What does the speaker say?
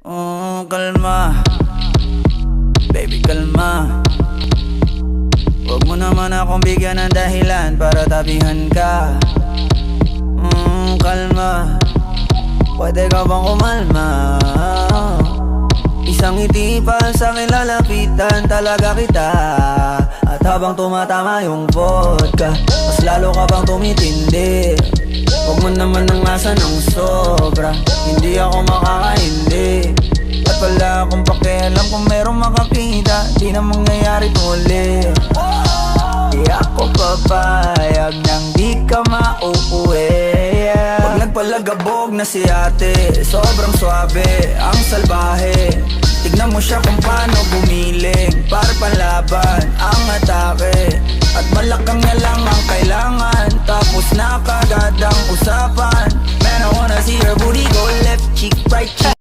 Kalma, baby kalma. Huwag mo naman akong bigyan ng dahilan para tabihan ka. Kalma, pwede ka bang kumalma? Isang ngiti pa sa akin lalapitan talaga kita. At habang tumatama yung vodka, mas lalo ka bang tumitindi. Huwag mo naman ang asa ng sobra, hindi ako makakaindi. At wala akong pakialam kung merong makakita, di na mangyayari muli. Di ako papayag nang di ka mauuwi. Pag nagpalagabog na si ate, sobrang swabe, ang salbahe. Tignan mo siya kung paano gumiling, para panlaban ang atake. At malakang na lang ang kailangan, tapos na kagad ang usapan. Man, I wanna see her booty go left cheek, right cheek.